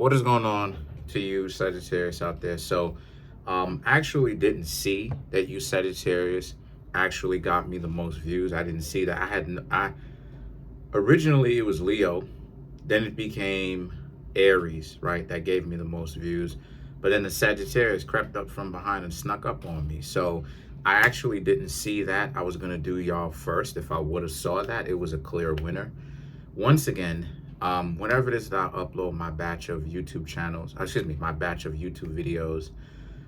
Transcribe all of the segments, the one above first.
What is going on to you Sagittarius out there? Actually didn't see that you Sagittarius actually got me the most views. I didn't see that. I originally it was Leo, then it became Aries, right? That gave me the most views. But then the Sagittarius crept up from behind and snuck up on me. So I actually didn't see that. I was gonna do y'all first. If I would have saw that, it was a clear winner. Once again, whenever it is that I upload my batch of YouTube channels, my batch of YouTube videos,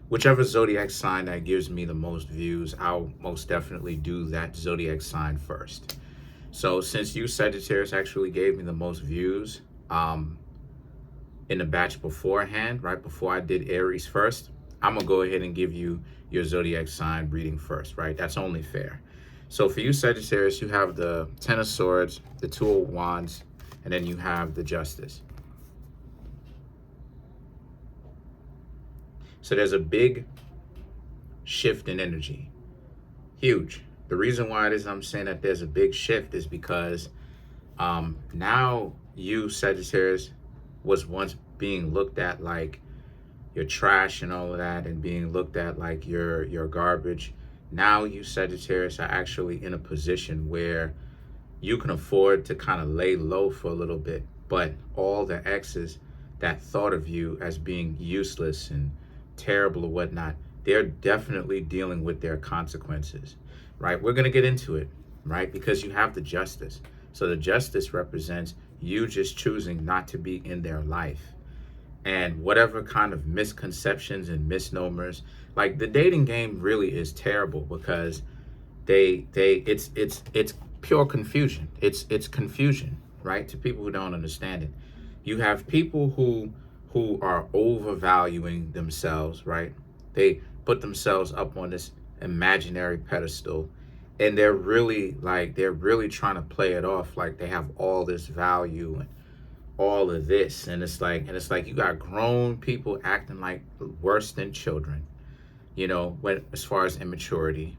whichever zodiac sign that gives me the most views, I'll most definitely do that zodiac sign first. So since you Sagittarius actually gave me the most views in the batch beforehand, right before I did Aries first, I'm gonna go ahead and give you your zodiac sign reading first, right? That's only fair. So for you Sagittarius, you have the Ten of Swords, the Two of Wands, and then you have the Justice. So there's a big shift in energy. Huge. The reason why it is I'm saying that there's a big shift is because now you Sagittarius was once being looked at like you're trash and all of that, and being looked at like you're garbage. Now you Sagittarius are actually in a position where you can afford to kind of lay low for a little bit, but all the exes that thought of you as being useless and terrible or whatnot, they're definitely dealing with their consequences, right? We're going to get into it, right? Because you have the Justice. So the Justice represents you just choosing not to be in their life. And whatever kind of misconceptions and misnomers, like the dating game really is terrible because it's pure confusion. It's confusion, right? To people who don't understand it. You have people who are overvaluing themselves, right? They put themselves up on this imaginary pedestal, and they're really trying to play it off like they have all this value and all of this. And it's like you got grown people acting like worse than children, when as far as immaturity.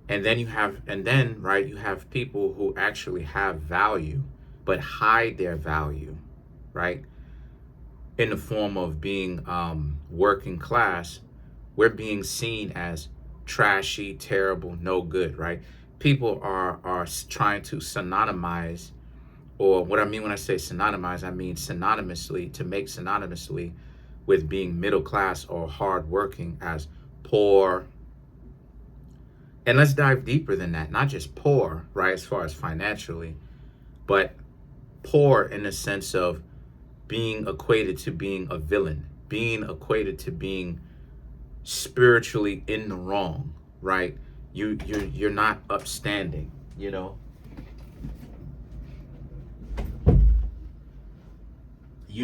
And then you have people who actually have value but hide their value, right? In the form of being working class, we're being seen as trashy, terrible, no good, right? People are trying to synonymize, or what I mean when I say synonymize, I mean to make synonymously with being middle class or hardworking as poor. And let's dive deeper than that. Not just poor, right, as far as financially, but poor in the sense of being equated to being a villain, being equated to being spiritually in the wrong, right? You're not upstanding, You're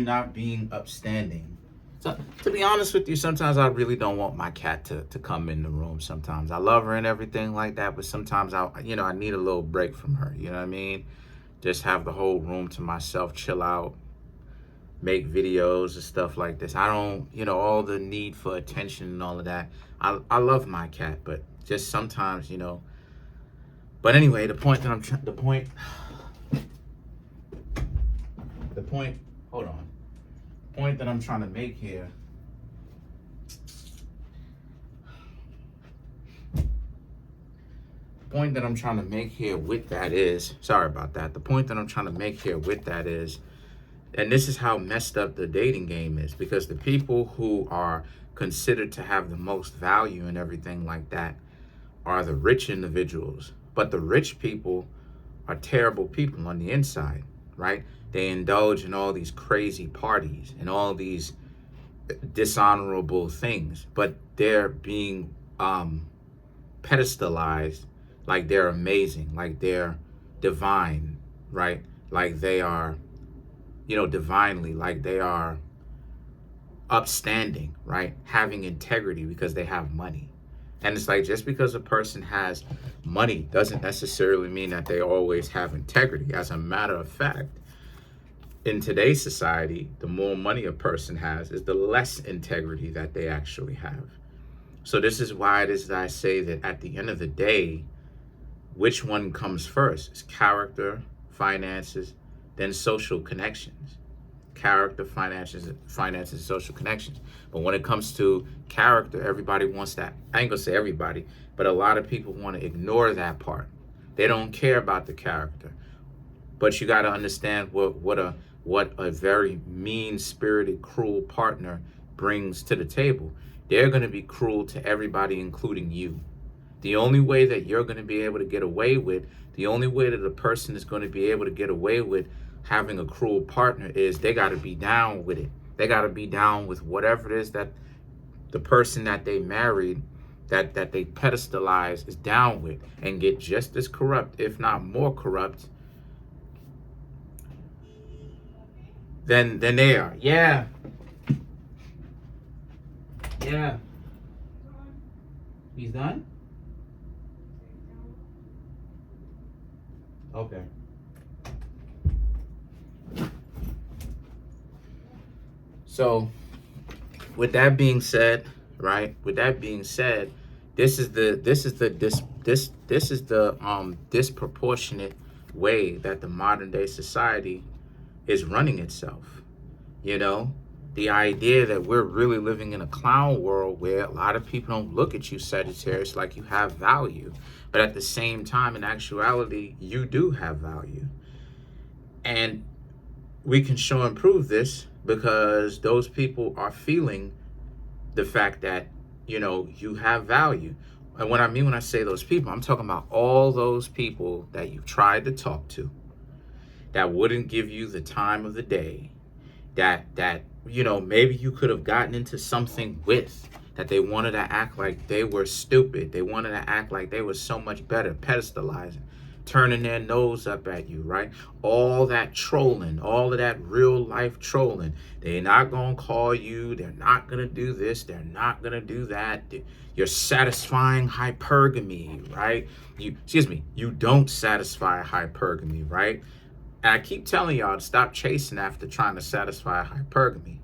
not being upstanding. So to be honest with you, sometimes I really don't want my cat to come in the room. Sometimes I love her and everything like that, but sometimes I need a little break from her. You know what I mean? Just have the whole room to myself, chill out, make videos and stuff like this. I don't, all the need for attention and all of that. I love my cat, but just sometimes, But anyway, the point, hold on. The point that I'm trying to make here. The point that I'm trying to make here with that is, sorry about that. The point that I'm trying to make here with that is, and this is how messed up the dating game is, because the people who are considered to have the most value and everything like that are the rich individuals. But the rich people are terrible people on the inside, right? They indulge in all these crazy parties and all these dishonorable things, but they're being pedestalized like they're amazing, like they're divine, right? Like they are, divinely, like they are upstanding, right? Having integrity because they have money. And it's like, just because a person has money doesn't necessarily mean that they always have integrity. As a matter of fact, in today's society, the more money a person has is the less integrity that they actually have. So this is why it is that I say that at the end of the day, which one comes first? It's character, finances, then social connections. character, finances, social connections. But when it comes to character, everybody wants that. I ain't gonna say everybody, but a lot of people want to ignore that part. They don't care about the character. But you got to understand what a very mean-spirited, cruel partner brings to the table. They're going to be cruel to everybody, including you. The only way that you're going to be able to get away with, the only way that a person is going to be able to get away with having a cruel partner is they got to be down with it. They got to be down with whatever it is that the person that they married, that they pedestalize, is down with, and get just as corrupt, if not more corrupt, than they are. Yeah. He's done? Okay. So, with that being said, right? With that being said, this is the disproportionate way that the modern day society is running itself. You know, the idea that we're really living in a clown world where a lot of people don't look at you, Sagittarius, like you have value. But at the same time, in actuality, you do have value. And we can show and prove this because those people are feeling the fact that, you know, you have value. And what I mean when I say those people, I'm talking about all those people that you've tried to talk to, that wouldn't give you the time of the day, that you know, maybe you could have gotten into something with, that they wanted to act like they were stupid. They wanted to act like they were so much better, pedestalizing, turning their nose up at you, right? All that trolling, all of that real life trolling. They're not going to call you. They're not going to do this. They're not going to do that. You're satisfying hypergamy, right? You don't satisfy hypergamy, right? And I keep telling y'all to stop chasing after trying to satisfy hypergamy.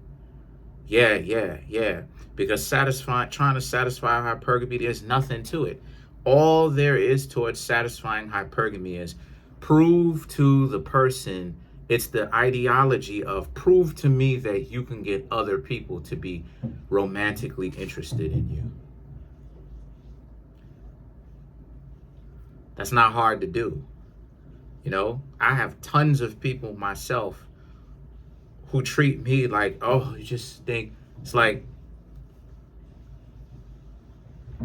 Yeah. Because trying to satisfy hypergamy, there's nothing to it. All there is towards satisfying hypergamy is prove to the person, it's the ideology of prove to me that you can get other people to be romantically interested in you. That's not hard to do. You know, I have tons of people myself who treat me like, oh, you just think, it's like,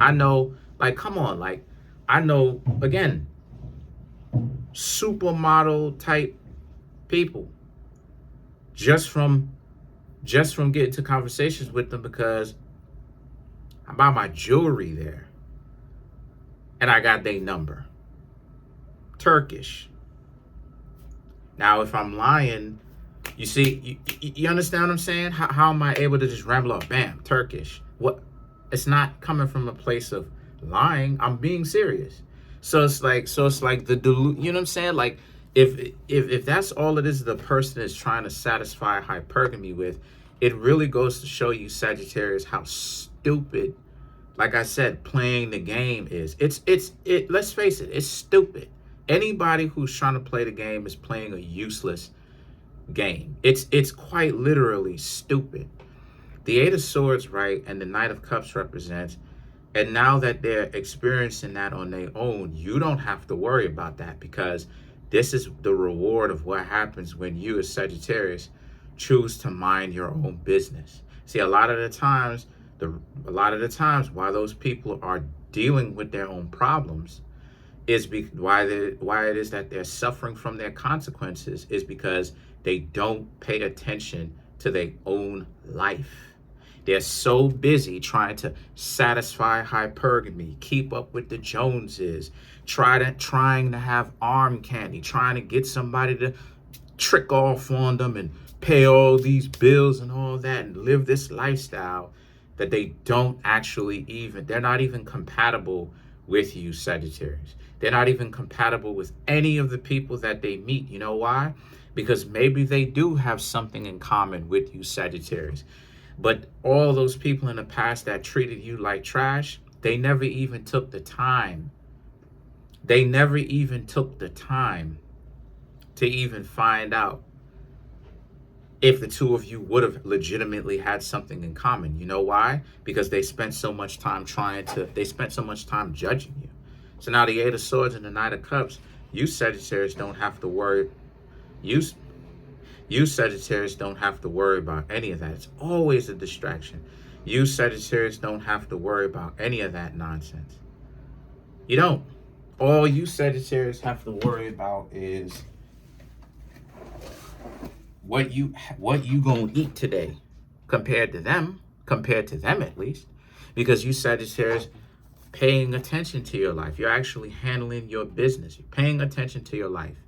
I know, like, come on, like, I know, again, supermodel type people just from getting to conversations with them because I buy my jewelry there and I got their number. Turkish. Now, if I'm lying, you see, you understand what I'm saying? How am I able to just ramble up, bam, Turkish? What? It's not coming from a place of lying. I'm being serious. So it's like the you know what I'm saying? Like if that's all it is, the person is trying to satisfy hypergamy with, it really goes to show you, Sagittarius, how stupid, like I said, playing the game is. Let's face it, it's stupid. Anybody who's trying to play the game is playing a useless game. It's quite literally stupid. The Eight of Swords, right, and the Knight of Cups represents, and now that they're experiencing that on their own, you don't have to worry about that because this is the reward of what happens when you, as Sagittarius, choose to mind your own business. See, a lot of the times why those people are dealing with their own problems is why it is that they're suffering from their consequences is because they don't pay attention to their own life. They're so busy trying to satisfy hypergamy, keep up with the Joneses, trying to have arm candy, trying to get somebody to trick off on them and pay all these bills and all that and live this lifestyle that they don't actually they're not even compatible with you, Sagittarius. They're not even compatible with any of the people that they meet. You know why? Because maybe they do have something in common with you, Sagittarius. But all those people in the past that treated you like trash, they never even took the time. They never even took the time to even find out if the two of you would have legitimately had something in common. You know why? Because they spent so much time they spent so much time judging you. So now the Eight of Swords and the Knight of Cups, you Sagittarius don't have to worry. You, you Sagittarius don't have to worry about any of that. It's always a distraction. You Sagittarius don't have to worry about any of that nonsense. You don't. All you Sagittarius have to worry about is what you gonna eat today, compared to them at least, because you Sagittarius paying attention to your life. You're actually handling your business. You're paying attention to your life.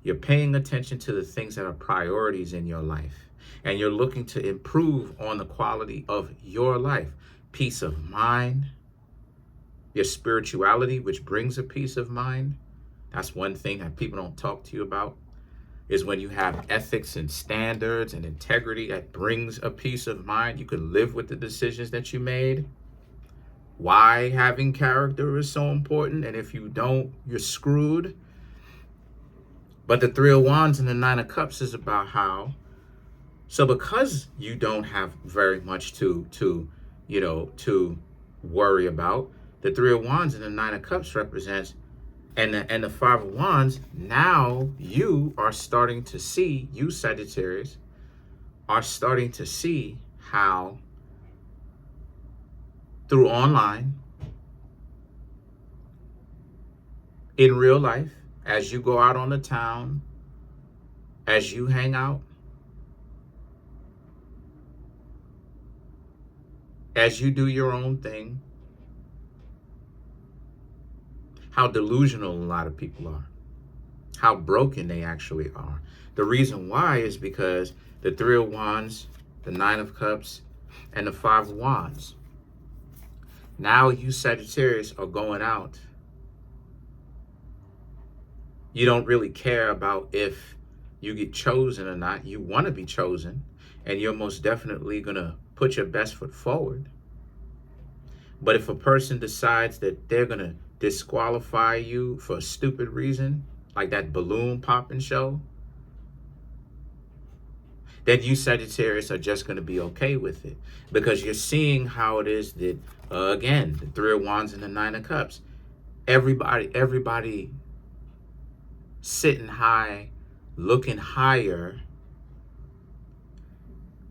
You're paying attention to the things that are priorities in your life, and you're looking to improve on the quality of your life. Peace of mind, your spirituality, which brings a peace of mind. That's one thing that people don't talk to you about, is when you have ethics and standards and integrity that brings a peace of mind. You can live with the decisions that you made. Why having character is so important, and if you don't, you're screwed. But the Three of Wands and the Nine of Cups is about how, so because you don't have very much to worry about, the Three of Wands and the Nine of Cups represents, and the Five of Wands, now you are starting to see, you Sagittarius are starting to see how through online, in real life, as you go out on the town, as you hang out, as you do your own thing, how delusional a lot of people are, how broken they actually are. The reason why is because the Three of Wands, the Nine of Cups, and the Five of Wands. Now you Sagittarius are going out. You don't really care about if you get chosen or not. You want to be chosen, and you're most definitely going to put your best foot forward. But if a person decides that they're going to disqualify you for a stupid reason, like that balloon popping show, then you Sagittarius are just going to be okay with it, because you're seeing how it is that, again, the Three of Wands and the Nine of Cups, everybody sitting high, looking higher.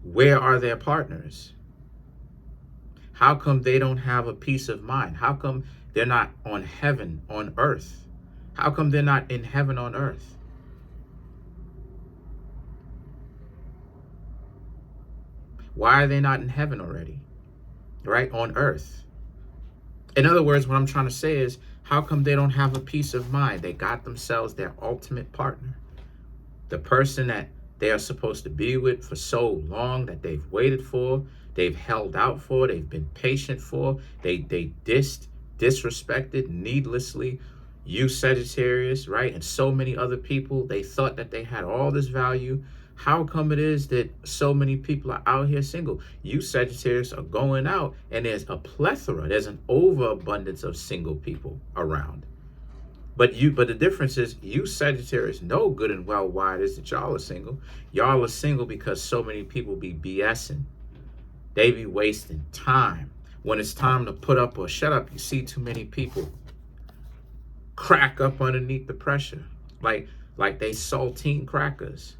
Where are their partners? How come they don't have a peace of mind? How come they're not on heaven on earth? How come they're not in heaven on earth? Why are they not in heaven already? Right? On earth. In other words, what I'm trying to say is, how come they don't have a peace of mind? They got themselves their ultimate partner. The person that they are supposed to be with for so long, that they've waited for, they've held out for, they've been patient for, they disrespected needlessly. You Sagittarius, right? And so many other people, they thought that they had all this value. How come it is that so many people are out here single? You Sagittarius are going out, and there's a plethora, there's an overabundance of single people around. But the difference is, you Sagittarius know good and well why it is that y'all are single. Y'all are single because so many people be BSing. They be wasting time. When it's time to put up or shut up, you see too many people crack up underneath the pressure, like they saltine crackers.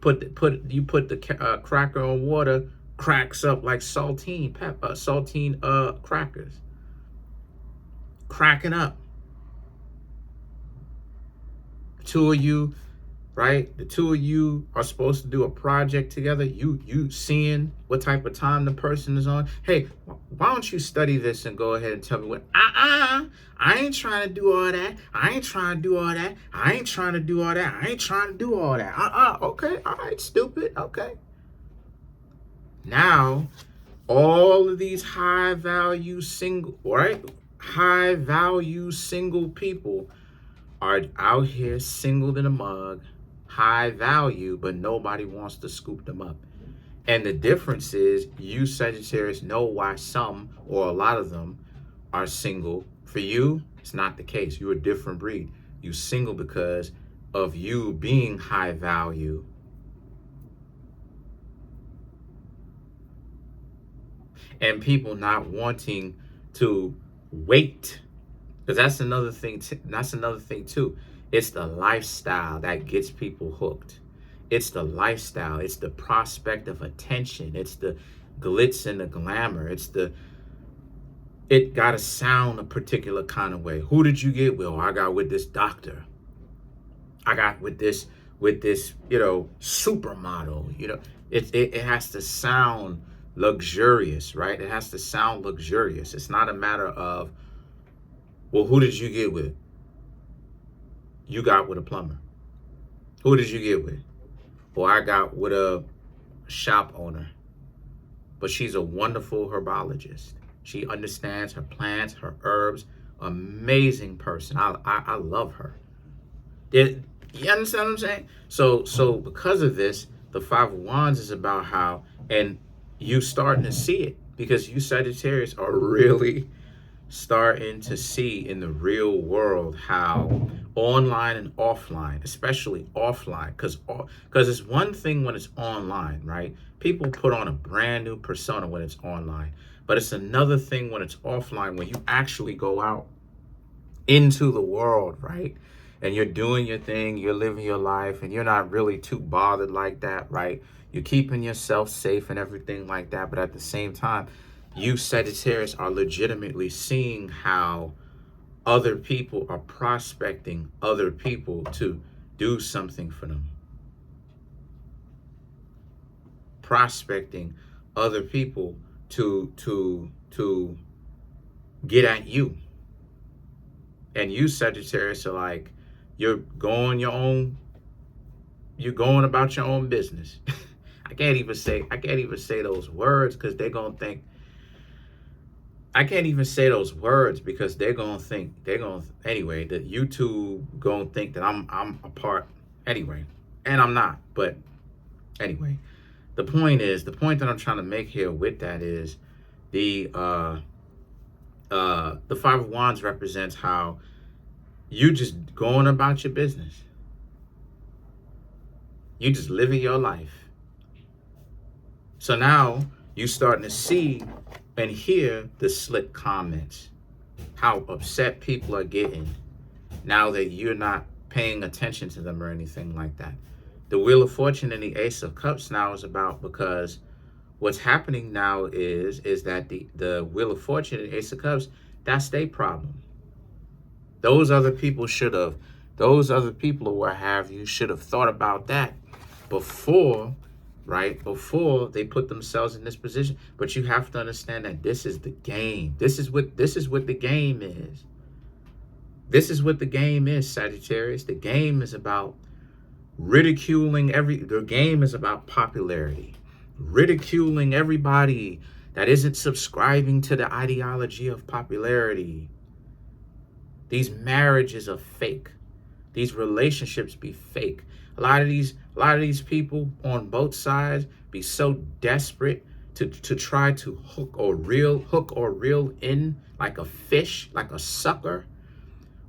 You put the cracker on water, cracks up like saltine crackers, cracking up. Two of you, right? The two of you are supposed to do a project together. You seeing what type of time the person is on. Hey, why don't you study this and go ahead and tell me what? I ain't trying to do all that. I ain't trying to do all that. I ain't trying to do all that. I ain't trying to do all that. Okay, all right, stupid. Okay. Now, all of these high value single people are out here singled in a mug, high value, but nobody wants to scoop them up. And the difference is, you Sagittarius know why some or a lot of them are single. For you, it's not the case. You're a different breed. You single because of you being high value, and people not wanting to wait. Because that's another thing. That's another thing too. It's the lifestyle that gets people hooked. It's the lifestyle. It's the prospect of attention. It's the glitz and the glamour. It got to sound a particular kind of way. Who did you get with? Oh, I got with this doctor. I got with this supermodel. It has to sound luxurious, right? It has to sound luxurious. It's not a matter of, well, who did you get with? You got with a plumber. Who did you get with? Well, I got with a shop owner. But she's a wonderful herbologist. She understands her plants, her herbs. Amazing person. I love her. You understand what I'm saying? So because of this, the Five of Wands is about how, and you starting to see it, because you Sagittarius are really starting to see in the real world how online and offline, especially offline, because it's one thing when it's online, right? People put on a brand new persona when it's online, but it's another thing when it's offline, when you actually go out into the world, right? And you're doing your thing, you're living your life, and you're not really too bothered like that, right? You're keeping yourself safe and everything like that, but at the same time, you Sagittarius are legitimately seeing how other people are prospecting other people to do something for them. Prospecting other people to get at you. And you Sagittarius are like, you're going about your own business. I can't even say those words because they're gonna think. I can't even say those words because anyway, that YouTube gonna think that I'm a part anyway, and I'm not. But anyway, the point that I'm trying to make here with that is the Five of Wands represents how you just going about your business. You just living your life. So now you starting to see and hear the slick comments, how upset people are getting now that you're not paying attention to them or anything like that. The Wheel of Fortune and the Ace of Cups now is about, because what's happening now is that the Wheel of Fortune and Ace of Cups, that's their problem. Those other people or what have you should have thought about that before, right? Before they put themselves in this position. But you have to understand that this is the game. This is what the game is. This is what the game is, Sagittarius. The game is about the game is about popularity. Ridiculing everybody that isn't subscribing to the ideology of popularity. These marriages are fake. These relationships be fake. A lot of these people on both sides be so desperate to try to hook or reel in like a fish, like a sucker,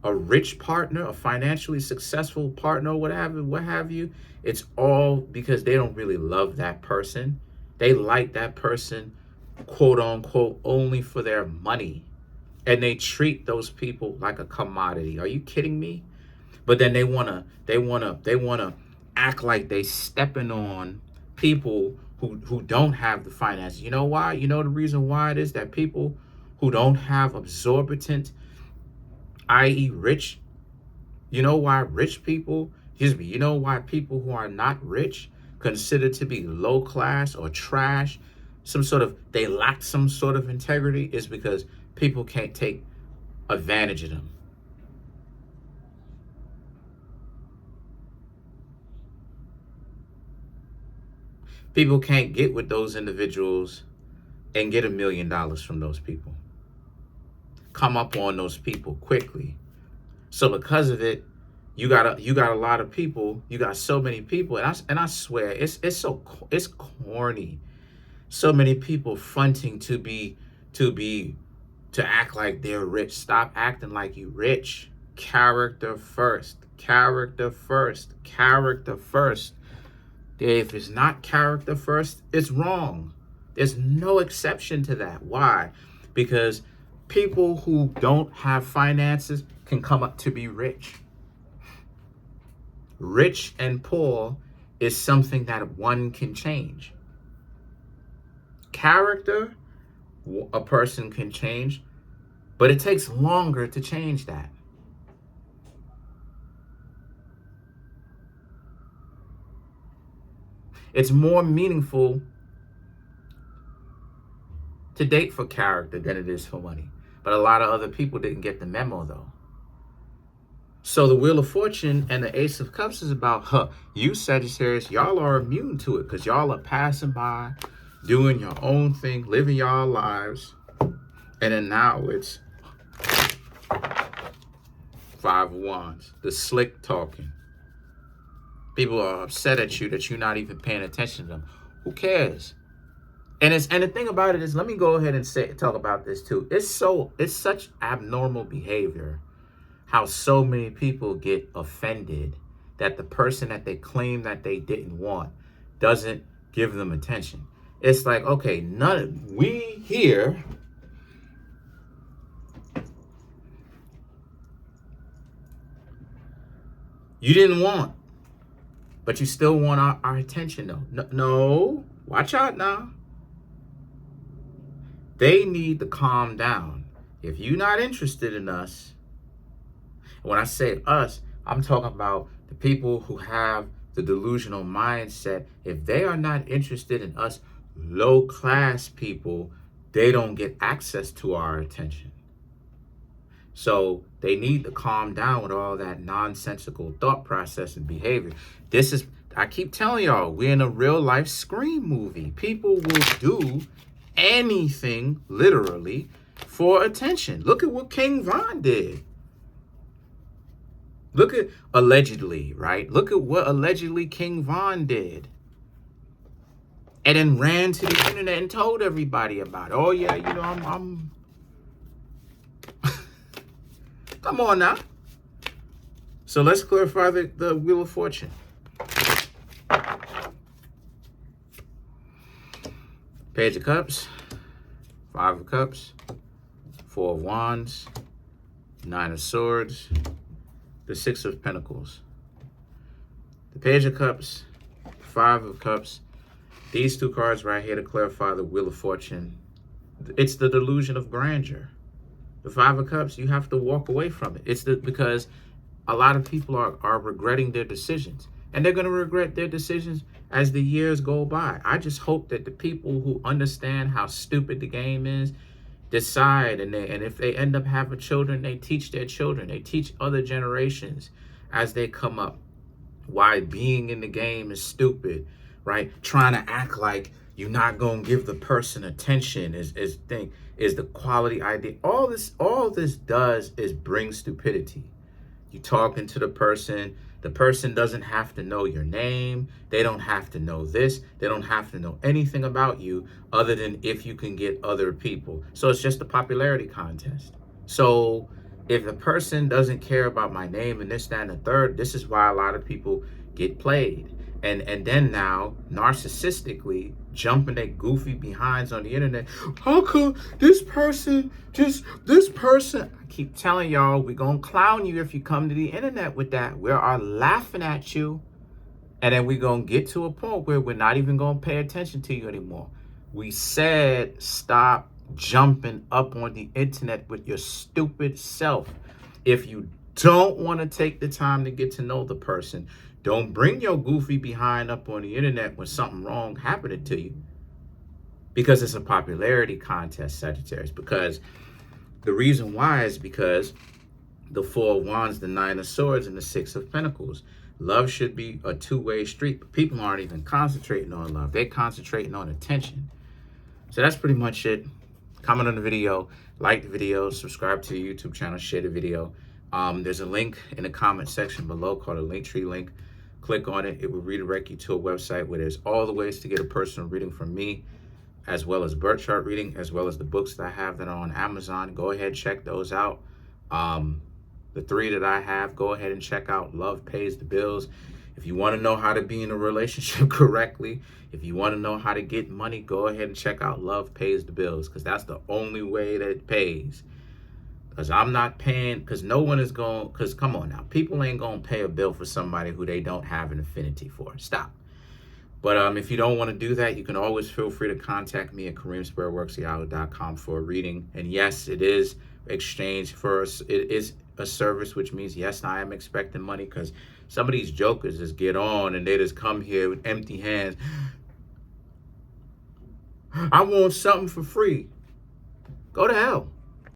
a rich partner, a financially successful partner, what have you. It's all because they don't really love that person. They like that person, quote unquote, only for their money. And they treat those people like a commodity. Are you kidding me? But then they wanna act like they stepping on people who don't have the finances. You know why? You know the reason why it is that people who don't have absorbent, i.e. rich, you know why you know why people who are not rich considered to be low class or trash, they lack some sort of integrity, is because people can't take advantage of them. People can't get with those individuals and get $1 million from those people. Come up on those people quickly. So because of it, you got a lot of people. You got so many people, and I swear it's corny. So many people fronting to act like they're rich. Stop acting like you rich. Character first. Character first. Character first. If it's not character first, it's wrong. There's no exception to that. Why? Because people who don't have finances can come up to be rich. Rich and poor is something that one can change. Character, a person can change, but it takes longer to change that. It's more meaningful to date for character than it is for money. But a lot of other people didn't get the memo, though. So the Wheel of Fortune and the Ace of Cups is about, you Sagittarius, y'all are immune to it because y'all are passing by, doing your own thing, living y'all lives. And then now it's Five of Wands, the slick talking. People are upset at you that you're not even paying attention to them. Who cares? And the thing about it is, let me go ahead and talk about this too. It's such abnormal behavior how so many people get offended that the person that they claim that they didn't want doesn't give them attention. It's like, okay, we here you didn't want, but you still want our attention though. No, watch out now. They need to calm down. If you're not interested in us, when I say us, I'm talking about the people who have the delusional mindset. If they are not interested in us, low class people, they don't get access to our attention. So they need to calm down with all that nonsensical thought process and behavior. I keep telling y'all, we're in a real life Scream movie. People will do anything, literally, for attention. Look at what King Von did. Look at, allegedly, right? Look at what allegedly King Von did. And then ran to the internet and told everybody about it. Oh yeah, you know, I'm come on now. So let's clarify the Wheel of Fortune. Page of Cups, Five of Cups, Four of Wands, Nine of Swords, the Six of Pentacles. The Page of Cups, Five of Cups, these two cards right here to clarify the Wheel of Fortune. It's the delusion of grandeur. The Five of Cups, you have to walk away from it. Because a lot of people are regretting their decisions. And they're going to regret their decisions as the years go by. I just hope that the people who understand how stupid the game is decide, and if they end up having children, they teach their children, they teach other generations as they come up why being in the game is stupid, right? Trying to act like you're not going to give the person attention is the quality idea. All this does is bring stupidity. You talking to the person doesn't have to know your name. They don't have to know this. They don't have to know anything about you other than if you can get other people. So it's just a popularity contest. So if the person doesn't care about my name and this, that, and the third, this is why a lot of people get played. And then now, narcissistically, jumping their goofy behinds on the internet. How come this person, I keep telling y'all, we're going to clown you if you come to the internet with that. We are laughing at you. And then we're going to get to a point where we're not even going to pay attention to you anymore. We said stop jumping up on the internet with your stupid self. If you don't want to take the time to get to know the person, don't bring your goofy behind up on the internet when something wrong happened to you. Because it's a popularity contest, Sagittarius. Because the reason why is because the Four of Wands, the Nine of Swords, and the Six of Pentacles. Love should be a two-way street, but people aren't even concentrating on love. They're concentrating on attention. So that's pretty much it. Comment on the video, like the video, subscribe to the YouTube channel, share the video. There's a link in the comment section below called a Linktree link. Click on it. It will redirect you to a website where there's all the ways to get a personal reading from me, as well as birth chart reading, as well as the books that I have that are on Amazon. Go ahead, check those out. The 3 that I have, go ahead and check out. Love Pays the Bills. If you want to know how to be in a relationship correctly, if you want to know how to get money, go ahead and check out Love Pays the Bills, because that's the only way that it pays. Because I'm not paying, because no one is going, because come on now, people ain't going to pay a bill for somebody who they don't have an affinity for. Stop. But if you don't want to do that, you can always feel free to contact me at Kareemspiritworks.com for a reading. And yes, it is exchange for us. It is a service, which means yes, I am expecting money, because some of these jokers just get on and they just come here with empty hands. I want something for free. Go to hell.